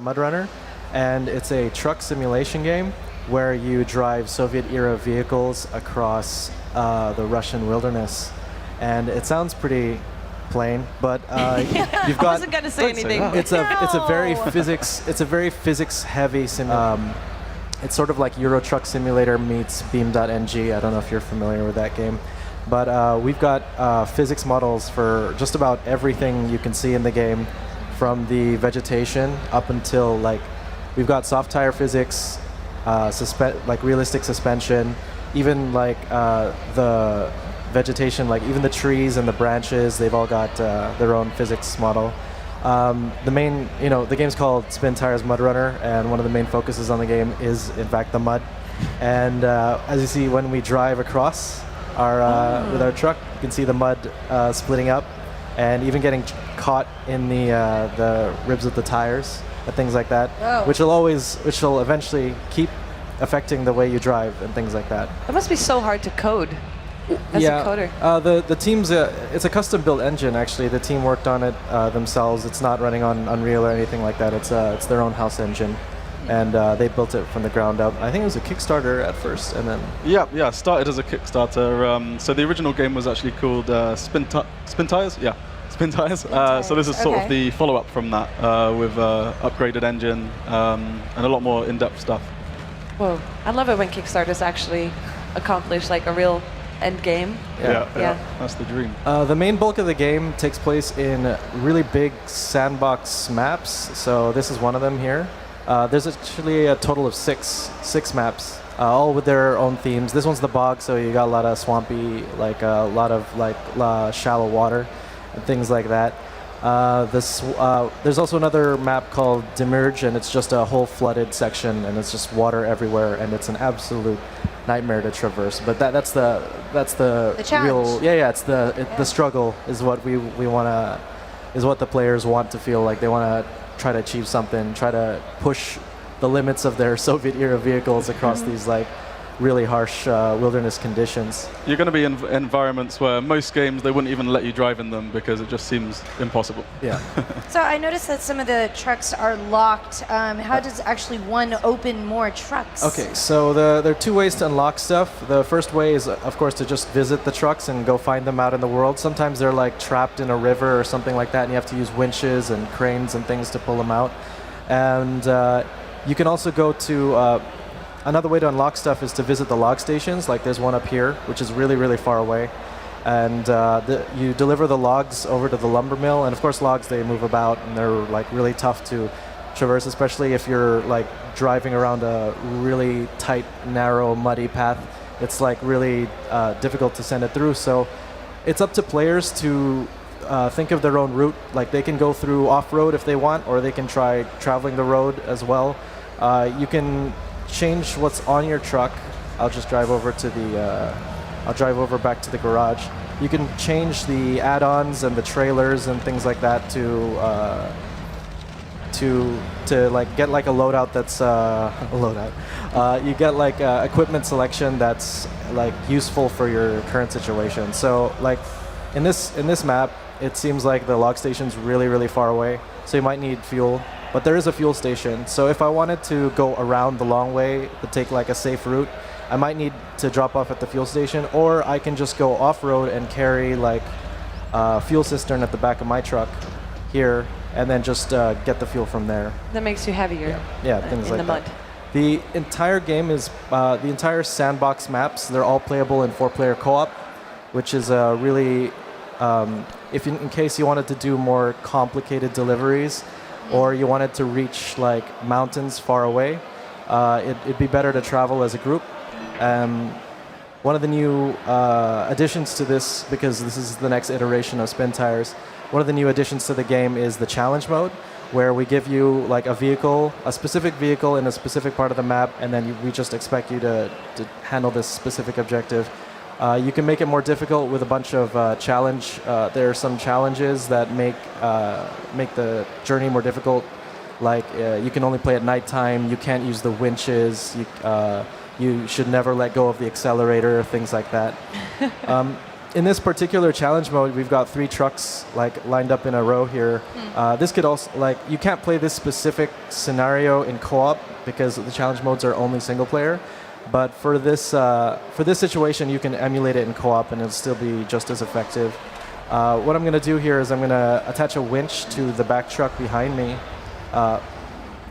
MudRunner, and it's a truck simulation game where you drive Soviet-era vehicles across the Russian wilderness. And it sounds pretty plain, but you've got. I wasn't gonna say anything. It's a very physics-heavy sim. It's sort of like Euro Truck Simulator meets Beam.ng. I don't know if you're familiar with that game. But we've got physics models for just about everything you can see in the game, from the vegetation up until, like, we've got soft tire physics, like realistic suspension, even like the vegetation, like even the trees and the branches, they've all got their own physics model. The game's called Spintires MudRunner, and one of the main focuses on the game is, in fact, the mud. And as you see, when we drive across with our truck, you can see the mud splitting up, and even getting caught in the ribs of the tires and things like that, which will eventually keep affecting the way you drive and things like that. It must be so hard to code. As a coder. The team's it's a custom-built engine. Actually, the team worked on it themselves. It's not running on Unreal or anything like that. It's their own house engine, and they built it from the ground up. I think it was a Kickstarter at first, and then started as a Kickstarter. So the original game was actually called Spintires. Yeah, Spintires. So this is sort of the follow-up from that with upgraded engine and a lot more in-depth stuff. Whoa! I love it when Kickstarters actually accomplish like a real end game. Yeah, that's the dream. The main bulk of the game takes place in really big sandbox maps. So this is one of them here. There's actually a total of six maps, all with their own themes. This one's the bog, so you got a lot of swampy, like a lot of shallow water and things like that. There's also another map called Demerge, and it's just a whole flooded section, and it's just water everywhere, and it's an absolute nightmare to traverse. But that's the challenge. real it's the struggle is what what the players want to feel like. They want to try to achieve something, try to push the limits of their Soviet era vehicles across these like really harsh wilderness conditions. You're going to be in environments where most games, they wouldn't even let you drive in them because it just seems impossible. Yeah. So I noticed that some of the trucks are locked. How does actually one open more trucks? Okay, so there are two ways to unlock stuff. The first way is, of course, to just visit the trucks and go find them out in the world. Sometimes they're like trapped in a river or something like that, and you have to use winches and cranes and things to pull them out. And you can also go to another way to unlock stuff is to visit the log stations. Like there's one up here, which is really, really far away. And you deliver the logs over to the lumber mill. And of course, logs, they move about, and they're like really tough to traverse, especially if you're like driving around a really tight, narrow, muddy path. It's like really difficult to send it through. So it's up to players to think of their own route. Like they can go through off-road if they want, or they can try traveling the road as well. You can change what's on your truck. I'll just drive over to I'll drive over back to the garage. You can change the add-ons and the trailers and things like that to like get like a loadout that's a loadout. You get like equipment selection that's like useful for your current situation. So like in this map, it seems like the log station's really, really far away. So you might need fuel. But there is a fuel station, so if I wanted to go around the long way to take like a safe route, I might need to drop off at the fuel station, or I can just go off-road and carry like a fuel cistern at the back of my truck here, and then just get the fuel from there. That makes you heavier. Yeah, things like in the mud. that. The entire game is the entire sandbox maps. They're all playable in 4-player co-op, which is really in case you wanted to do more complicated deliveries, or you wanted to reach like mountains far away, it'd be better to travel as a group. One of the new additions to this, because this is the next iteration of Spintires, one of the new additions to the game is the challenge mode, where we give you like a specific vehicle in a specific part of the map, and then we just expect you to handle this specific objective. You can make it more difficult with a bunch of challenge. There are some challenges that make the journey more difficult. Like you can only play at nighttime. You can't use the winches. You should never let go of the accelerator. Things like that. in this particular challenge mode, we've got 3 trucks like lined up in a row here. This could also you can't play this specific scenario in co-op because the challenge modes are only single player. But for this situation, you can emulate it in co-op and it'll still be just as effective. What I'm going to do here is I'm going to attach a winch to the back truck behind me.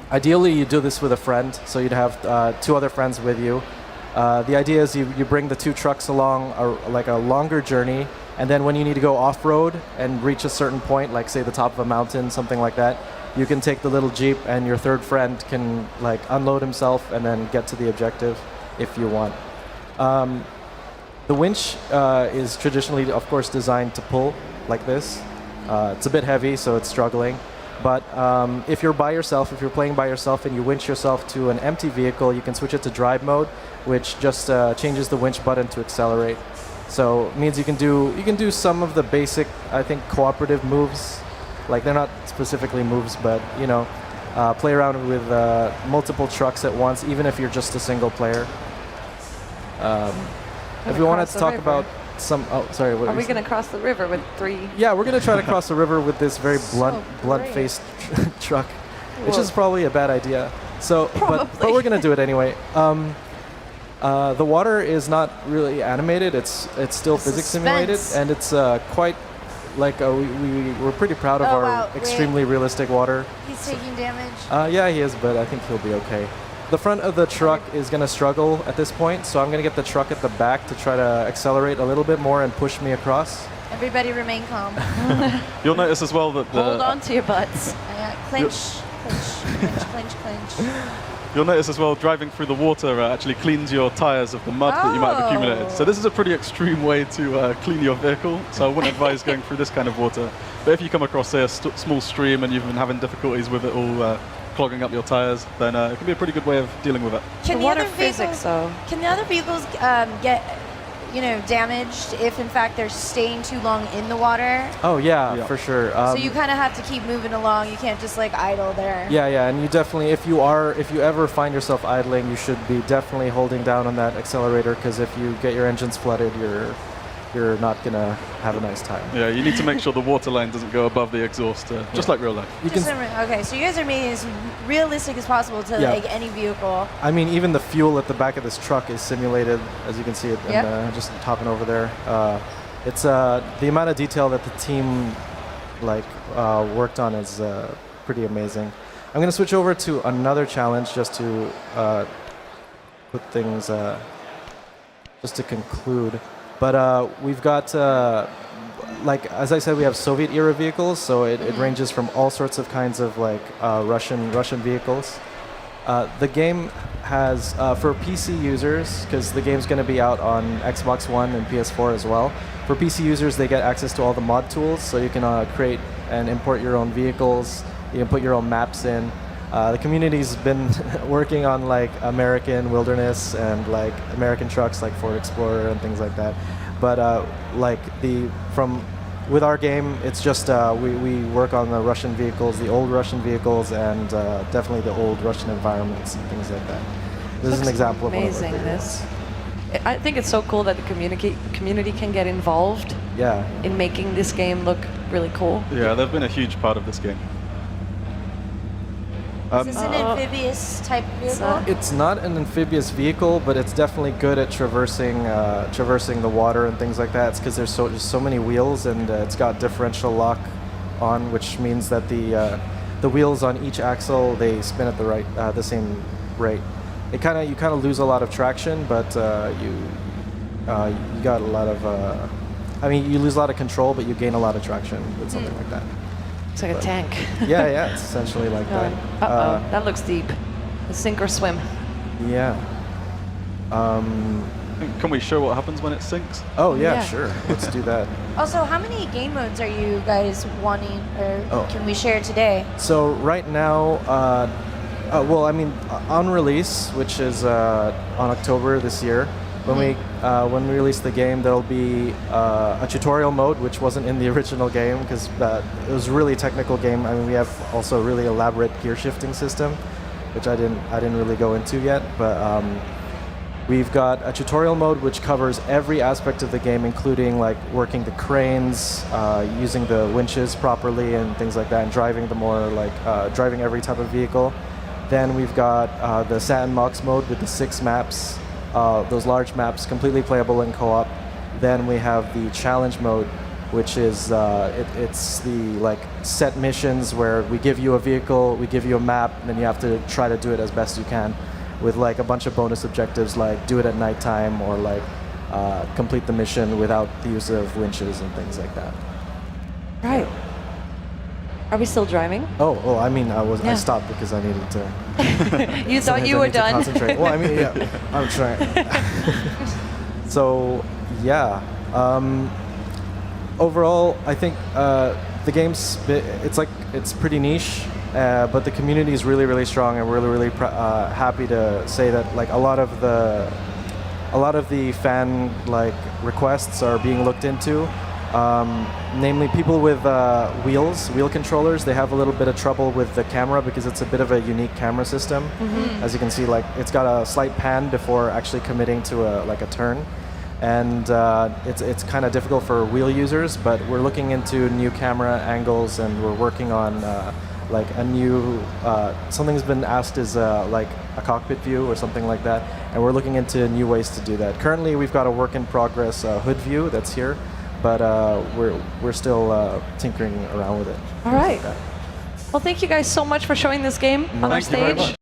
Ideally, you do this with a friend, so you'd have 2 other friends with you. The idea is you bring the 2 trucks along like a longer journey, and then when you need to go off-road and reach a certain point, like say the top of a mountain, something like that, you can take the little Jeep and your third friend can like unload himself and then get to the objective if you want. The winch is traditionally, of course, designed to pull like this. It's a bit heavy, so it's struggling. But if you're by yourself, if you're playing by yourself and you winch yourself to an empty vehicle, you can switch it to drive mode, which just changes the winch button to accelerate. So it means you can do some of the basic, I think, cooperative moves. Like they're not specifically moves, but you know, play around with multiple trucks at once, even if you're just a single player. If we wanted to talk about some, oh sorry, what Are we going to cross the river with 3? Yeah, we're going to try to cross the river with this very blunt-faced truck, which is probably a bad idea. So, but we're going to do it anyway. The water is not really animated; it's still physics simulated, and it's quite like we're pretty proud of our extremely realistic water. He's taking damage. Yeah, he is, but I think he'll be okay. The front of the truck is going to struggle at this point, so I'm going to get the truck at the back to try to accelerate a little bit more and push me across. Everybody remain calm. You'll notice as well that Hold on to your butts. Clinch, clinch, clinch. You'll notice as well, driving through the water actually cleans your tires of the mud that you might have accumulated. So this is a pretty extreme way to clean your vehicle. So I wouldn't advise going through this kind of water. But if you come across, say, a small stream and you've been having difficulties with it all clogging up your tires, then it can be a pretty good way of dealing with it. Can the the water other physics, vehicles, though. Can the other vehicles get, damaged if in fact they're staying too long in the water? Oh yeah. For sure. So you kind of have to keep moving along. You can't just like idle there. Yeah, and you definitely, if you ever find yourself idling, you should be definitely holding down on that accelerator, because if you get your engines flooded, you're not gonna have a nice time. Yeah, you need to make sure the water line doesn't go above the exhaust, just like real life. Okay, so you guys are making it as realistic as possible to like any vehicle. I mean, even the fuel at the back of this truck is simulated, as you can see it, and just hopping over there. It's the amount of detail that the team worked on is pretty amazing. I'm gonna switch over to another challenge just to put things just to conclude. But we've got, as I said, we have Soviet-era vehicles, so it ranges from all sorts of kinds of Russian vehicles. The game has, for PC users, because the game's going to be out on Xbox One and PS4 as well, for PC users they get access to all the mod tools, so you can create and import your own vehicles, you can put your own maps in. The community's been working on American wilderness and American trucks like Ford Explorer and things like that. But with our game, it's just we work on the Russian vehicles, the old Russian vehicles, and definitely the old Russian environments and things like that. This is an example of one of our favorites. I think it's so cool that the community can get involved in making this game look really cool. Yeah, they've been a huge part of this game. Is this an amphibious type vehicle? It's not an amphibious vehicle, but it's definitely good at traversing the water and things like that. It's because there's so many wheels, and it's got differential lock on, which means that the wheels on each axle, they spin at the same rate. You kind of lose a lot of traction, but you got a lot of. You lose a lot of control, but you gain a lot of traction with something like that. It's like a tank. Yeah, it's essentially like that. That looks deep. Sink or swim. Yeah. Can we show what happens when it sinks? Oh yeah, sure. Let's do that. Also, how many game modes are you guys wanting, or can we share today? So right now, on release, which is on October this year, when we release the game, there'll be a tutorial mode, which wasn't in the original game because it was a really technical game. I mean, we have also a really elaborate gear shifting system, which I didn't really go into yet. But We've got a tutorial mode which covers every aspect of the game, including like working the cranes, using the winches properly and things like that, and driving the more like driving every type of vehicle. Then we've got the sandbox mode with the 6 maps, those large maps, completely playable in co-op. Then we have the challenge mode, which is it's the like set missions where we give you a vehicle, we give you a map, and then you have to try to do it as best you can, with like a bunch of bonus objectives like do it at nighttime or like complete the mission without the use of winches and things like that. Right. Are we still driving? Oh, I mean, I stopped because I needed to. You thought you were done? Concentrate. Well, I mean, yeah, I'm trying. So, yeah. Overall, I think the game's it's pretty niche. But the community is really, really strong, and we're really, happy to say that like a lot of the fan like requests are being looked into. Namely, people with wheel controllers, they have a little bit of trouble with the camera because it's a bit of a unique camera system. Mm-hmm. As you can see, like it's got a slight pan before actually committing to a turn, and it's kind of difficult for wheel users. But we're looking into new camera angles, and we're working on. Like a new, something's been asked is like a cockpit view or something like that, and we're looking into new ways to do that. Currently, we've got a work in progress hood view that's here, but we're still tinkering around with it. All right. Well, thank you guys so much for showing this game on our stage.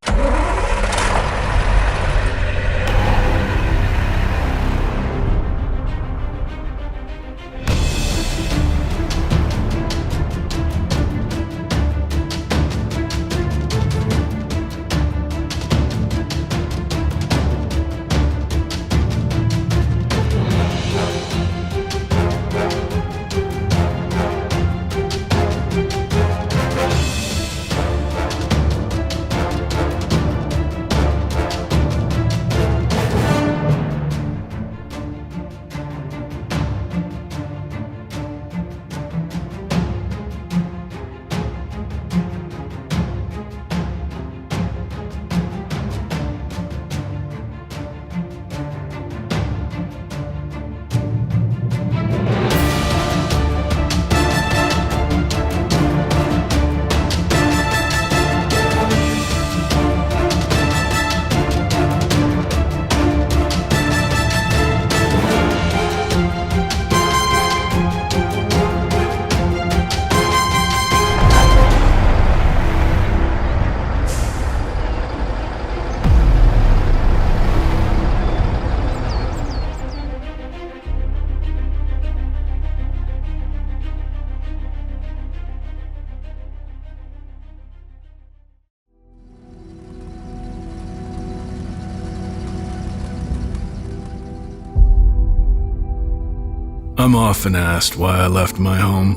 I'm often asked why I left my home,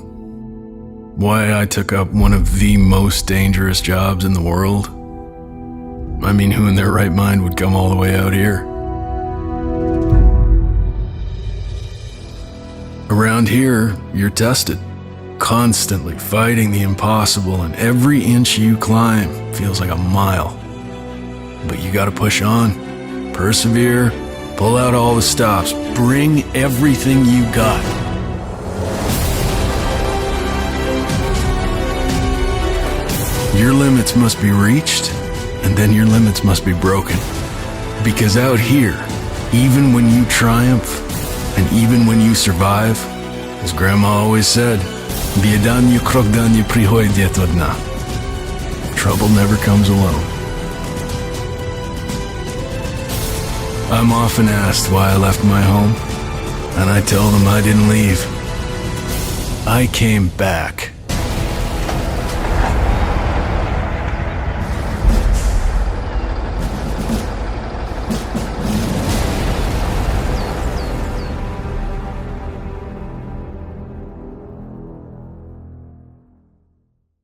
why I took up one of the most dangerous jobs in the world. I mean, who in their right mind would come all the way out here? Around here, you're tested, constantly fighting the impossible, and every inch you climb feels like a mile. But you gotta push on, persevere, pull out all the stops, bring everything you got. Your limits must be reached, and then your limits must be broken. Because out here, even when you triumph, and even when you survive, as Grandma always said, "Biedanyu krokdanyu prihoydet odna." Trouble never comes alone. I'm often asked why I left my home, and I tell them I didn't leave. I came back.